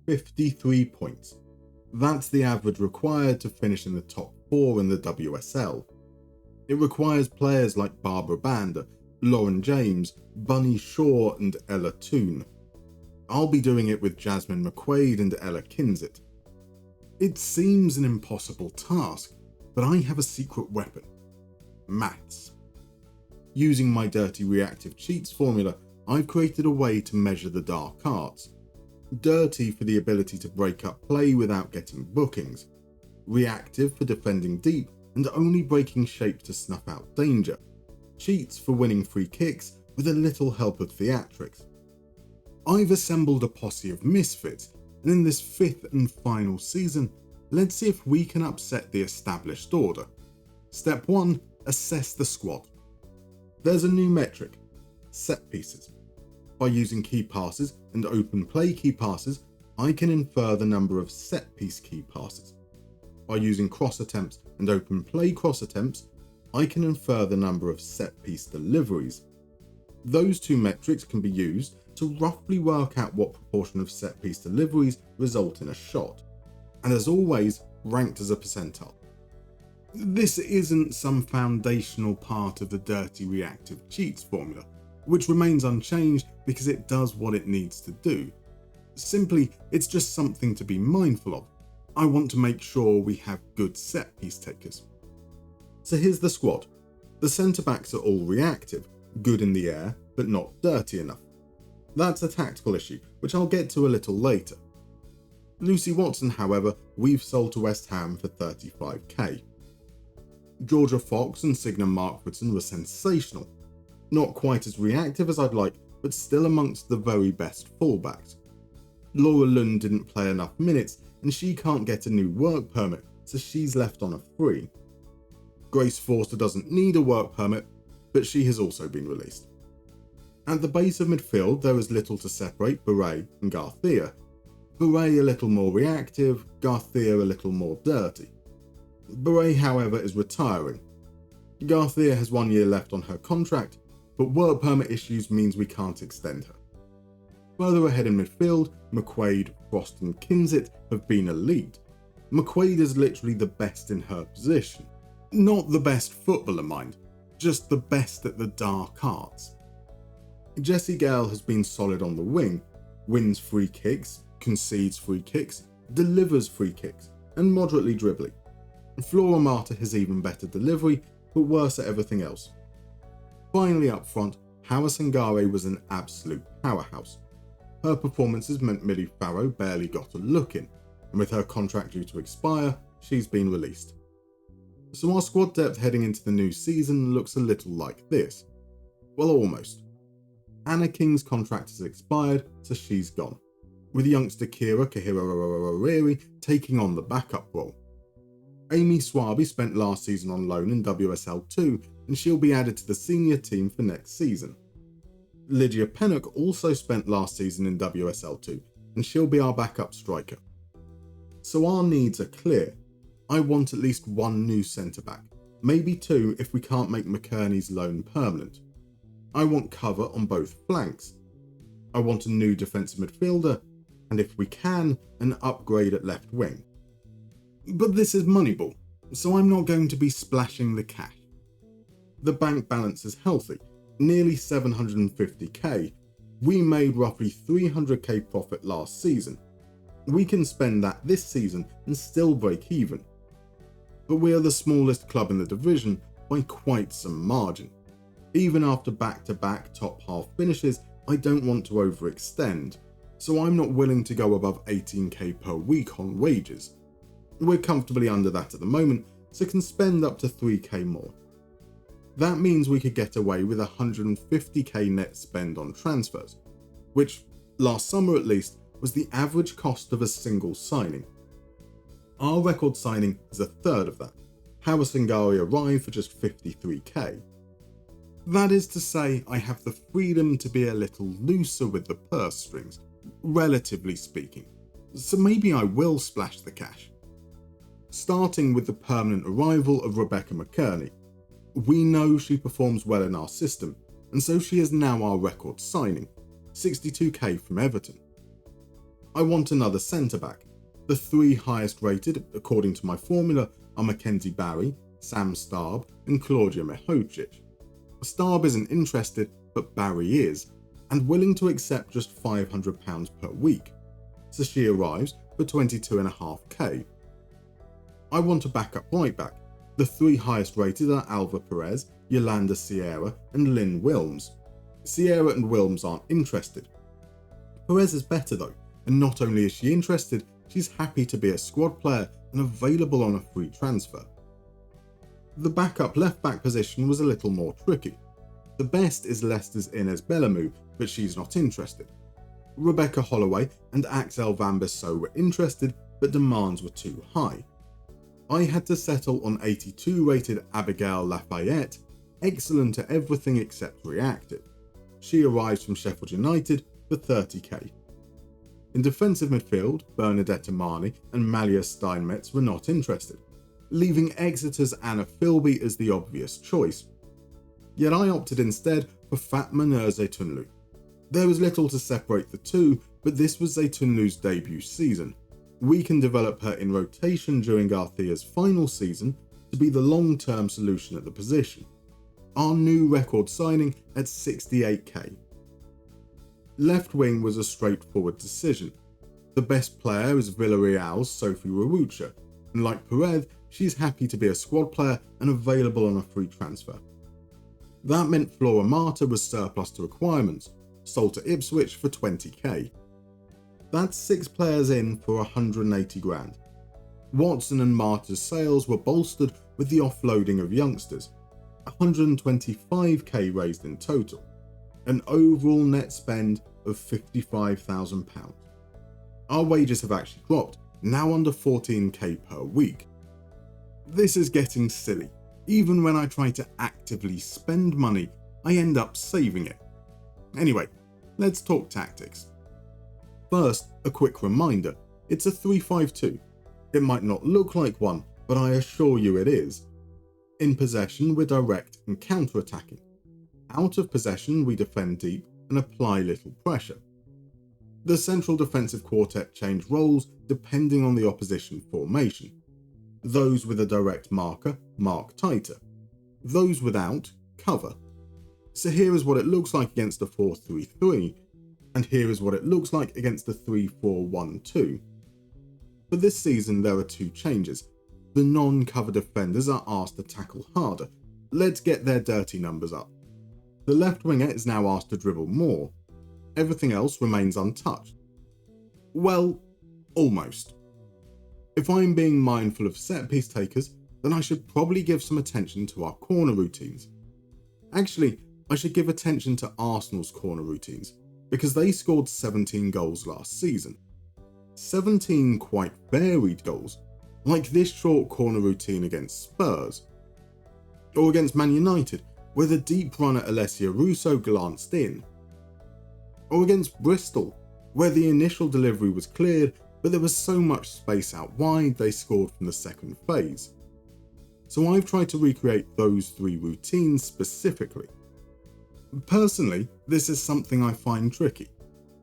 53 points. That's the average required to finish in the top 4 in the WSL. It requires players like Barbara Banda, Lauren James, Bunny Shaw and Ella Toone. I'll be doing it with Jasmine McQuaid and Ella Kinsit. It seems an impossible task, but I have a secret weapon: maths. Using my dirty reactive cheats formula, I've created a way to measure the dark arts. Dirty for the ability to break up play without getting bookings, reactive for defending deep and only breaking shape to snuff out danger, cheats for winning free kicks with a little help of theatrics. I've assembled a posse of misfits, and in this 5th and final season, let's see if we can upset the established order. Step 1. Assess the squad. There's a new metric: set pieces. By using key passes and open play key passes, I can infer the number of set piece key passes. By using cross attempts and open play cross attempts, I can infer the number of set piece deliveries. Those two metrics can be used to roughly work out what proportion of set piece deliveries result in a shot, and as always, ranked as a percentile. This isn't some foundational part of the dirty reactive cheats formula, which remains unchanged because it does what it needs to do. Simply, it's just something to be mindful of. I want to make sure we have good set piece takers. So here's the squad. The centre backs are all reactive, good in the air, but not dirty enough. That's a tactical issue, which I'll get to a little later. Lucy Watson, however, we've sold to West Ham for 35k. Georgia Fox and Signe Markvardsson were sensational. Not quite as reactive as I'd like, but still amongst the very best fullbacks. Laura Lund didn't play enough minutes and she can't get a new work permit, so she's left on a free. Grace Forster doesn't need a work permit, but she has also been released. At the base of midfield, there is little to separate Beret and Garcia. Beret a little more reactive, Garcia a little more dirty. Beret, however, is retiring. Garcia has 1 year left on her contract, but work permit issues means we can't extend her. Further ahead in midfield, McQuaid, Frost and Kinsit have been elite. McQuaid is literally the best in her position. Not the best footballer, mind, just the best at the dark arts. Jessie Gale has been solid on the wing, wins free kicks, concedes free kicks, delivers free kicks, and moderately dribbling. Flora Marta has even better delivery, but worse at everything else. Finally up front, Hawa Sangare was an absolute powerhouse. Her performances meant Millie Farrow barely got a look in, and with her contract due to expire, she's been released. So our squad depth heading into the new season looks a little like this. Well, almost. Anna King's contract has expired, so she's gone, with youngster Kira Kahirararariri taking on the backup role. Amy Swaby spent last season on loan in WSL 2, and she'll be added to the senior team for next season. Lydia Pennock also spent last season in WSL 2, and she'll be our backup striker. So our needs are clear. I want at least one new centre-back, maybe two if we can't make McKerney's loan permanent. I want cover on both flanks. I want a new defensive midfielder, and if we can, an upgrade at left wing. But this is Moneyball, so I'm not going to be splashing the cash. The bank balance is healthy, nearly 750k. We made roughly 300k profit last season. We can spend that this season and still break even. But we are the smallest club in the division by quite some margin. Even after back-to-back top half finishes, I don't want to overextend, so I'm not willing to go above 18k per week on wages. We're comfortably under that at the moment, so can spend up to 3k more. That means we could get away with 150k net spend on transfers, which, last summer at least, was the average cost of a single signing. Our record signing is a third of that. Hawa Sangare arrived for just 53k. That is to say, I have the freedom to be a little looser with the purse strings, relatively speaking, so maybe I will splash the cash. Starting with the permanent arrival of Rebecca McKerney. We know she performs well in our system, and so she is now our record signing, 62k from Everton. I want another centre-back. The 3 highest rated, according to my formula, are Mackenzie Barry, Sam Starb and Claudia Mihocic. Starb isn't interested, but Barry is, and willing to accept just £500 per week. So she arrives for 22.5k. I want a backup right back. The 3 highest rated are Alva Perez, Yolanda Sierra and Lynn Wilms. Sierra and Wilms aren't interested. Perez is better though, and not only is she interested, she's happy to be a squad player and available on a free transfer. The backup left back position was a little more tricky. The best is Leicester's Inez Bellamou, but she's not interested. Rebecca Holloway and Axel Van Bissau were interested, but demands were too high. I had to settle on 82 rated Abigail Lafayette, excellent at everything except reactive. She arrives from Sheffield United for 30k. In defensive midfield, Bernadette Amani and Malia Steinmetz were not interested, leaving Exeter's Anna Philby as the obvious choice. Yet I opted instead for Fatma Nur Zeytunlu. There was little to separate the two, but this was Zeytunlu's debut season. We can develop her in rotation during Arthea's final season to be the long-term solution at the position. Our new record signing at 68k. Left wing was a straightforward decision. The best player is Villarreal's Sophie Rarucha, and like Perez, she's happy to be a squad player and available on a free transfer. That meant Flora Marta was surplus to requirements, sold to Ipswich for 20k. That's 6 players in for 180 grand. Watson and Marta's sales were bolstered with the offloading of youngsters, 125k raised in total, an overall net spend of £55,000. Our wages have actually dropped, now under 14k per week. This is getting silly. Even when I try to actively spend money, I end up saving it. Anyway, let's talk tactics. First, a quick reminder, it's a 3-5-2. It might not look like one, but I assure you it is. In possession, we're direct and counter-attacking. Out of possession, we defend deep and apply little pressure. The central defensive quartet change roles depending on the opposition formation. Those with a direct marker mark tighter. Those without cover. So here is what it looks like against a 4-3-3, and here is what it looks like against the 3-4-1-2. For this season there are 2 changes. The non-cover defenders are asked to tackle harder. Let's get their dirty numbers up. The left winger is now asked to dribble more. Everything else remains untouched. Well, almost. If I'm being mindful of set-piece takers, then I should probably give some attention to our corner routines. Actually, I should give attention to Arsenal's corner routines, because they scored 17 goals last season. 17 quite varied goals, like this short corner routine against Spurs. Or against Man United, where the deep runner Alessia Russo glanced in. Or against Bristol, where the initial delivery was cleared, but there was so much space out wide they scored from the second phase. So I've tried to recreate those 3 routines specifically. Personally, this is something I find tricky.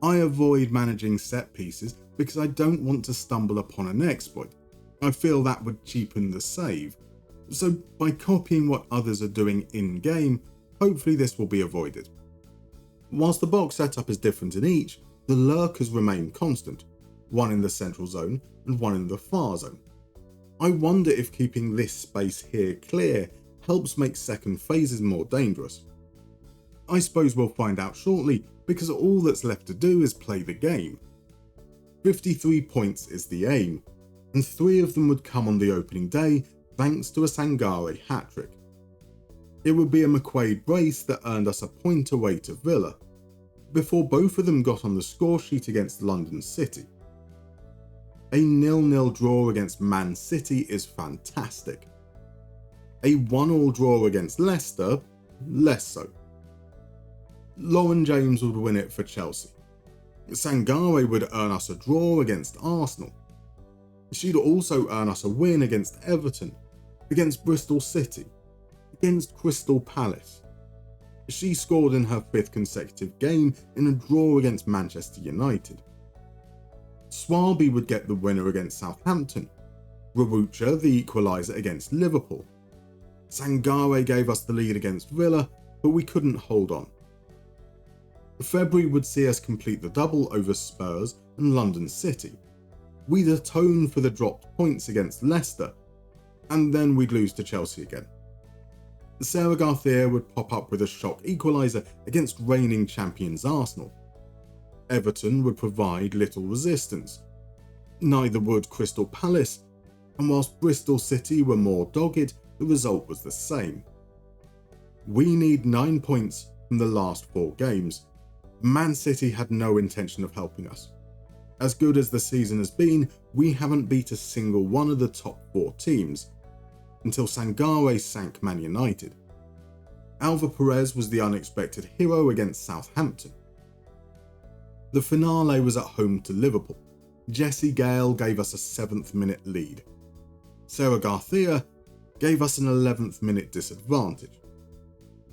I avoid managing set pieces because I don't want to stumble upon an exploit. I feel that would cheapen the save. So by copying what others are doing in-game, hopefully this will be avoided. Whilst the box setup is different in each, the lurkers remain constant, one in the central zone and one in the far zone. I wonder if keeping this space here clear helps make second phases more dangerous. I suppose we'll find out shortly, because all that's left to do is play the game. 53 points is the aim, and 3 of them would come on the opening day thanks to a Sangare hat-trick. It would be a McQuaid brace that earned us a point away to Villa, before both of them got on the score sheet against London City. A 0-0 draw against Man City is fantastic. A 1-1 draw against Leicester, less so. Lauren James would win it for Chelsea. Sangare would earn us a draw against Arsenal. She'd also earn us a win against Everton, against Bristol City, against Crystal Palace. She scored in her 5th consecutive game in a draw against Manchester United. Swaby would get the winner against Southampton, Rarucha the equaliser against Liverpool. Sangare gave us the lead against Villa, but we couldn't hold on. February would see us complete the double over Spurs and London City. We'd atone for the dropped points against Leicester, and then we'd lose to Chelsea again. Sarah Garcia would pop up with a shock equaliser against reigning champions Arsenal. Everton would provide little resistance. Neither would Crystal Palace, and whilst Bristol City were more dogged, the result was the same. We need 9 points from the last 4 games. Man City had no intention of helping us. As good as the season has been, we haven't beat a single one of the top 4 teams, until Sangare sank Man United. Alva Perez was the unexpected hero against Southampton. The finale was at home to Liverpool. Jesse Gale gave us a 7th minute lead. Sarah Garcia gave us an 11th minute disadvantage.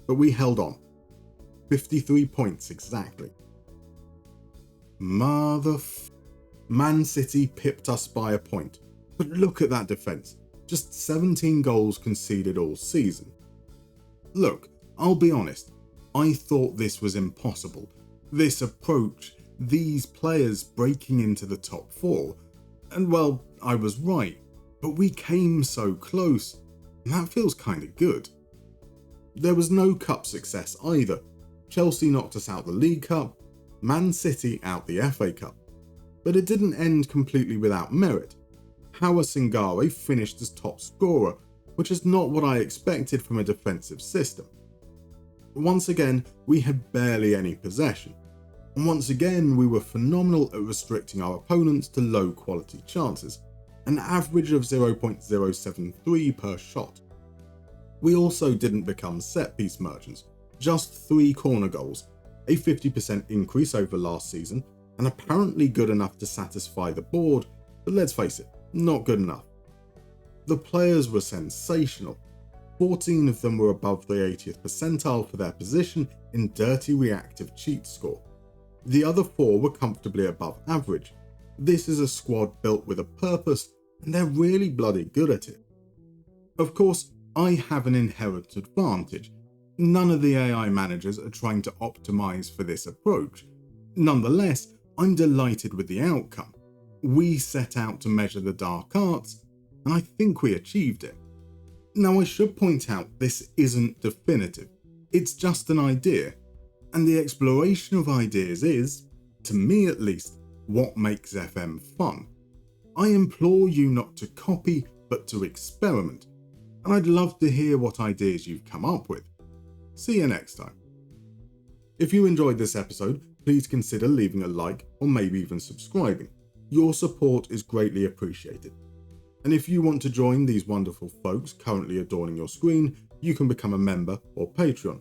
But we held on. 53 points exactly. Man City pipped us by a point. But look at that defence. Just 17 goals conceded all season. Look, I'll be honest. I thought this was impossible. This approach, these players breaking into the top 4. And well, I was right. But we came so close. And that feels kinda good. There was no cup success either. Chelsea knocked us out the League Cup, Man City out the FA Cup. But it didn't end completely without merit. Hawa Singare finished as top scorer, which is not what I expected from a defensive system. Once again, we had barely any possession. And once again, we were phenomenal at restricting our opponents to low quality chances, an average of 0.073 per shot. We also didn't become set-piece merchants, just 3 corner goals, a 50% increase over last season, and apparently good enough to satisfy the board, but let's face it, not good enough. The players were sensational. 14 of them were above the 80th percentile for their position in dirty reactive cheat score. The other 4 were comfortably above average. This is a squad built with a purpose, and they're really bloody good at it. Of course, I have an inherent advantage. None of the AI managers are trying to optimize for this approach. Nonetheless, I'm delighted with the outcome. We set out to measure the dark arts, and I think we achieved it. Now, I should point out this isn't definitive. It's just an idea, and the exploration of ideas is, to me at least, what makes FM fun. I implore you not to copy, but to experiment, and I'd love to hear what ideas you've come up with. See you next time. If you enjoyed this episode, please consider leaving a like or maybe even subscribing. Your support is greatly appreciated. And if you want to join these wonderful folks currently adorning your screen, you can become a member or Patreon.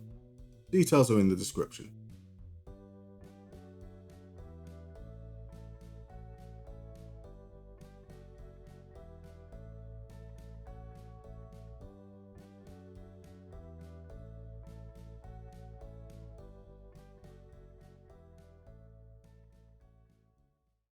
Details are in the description.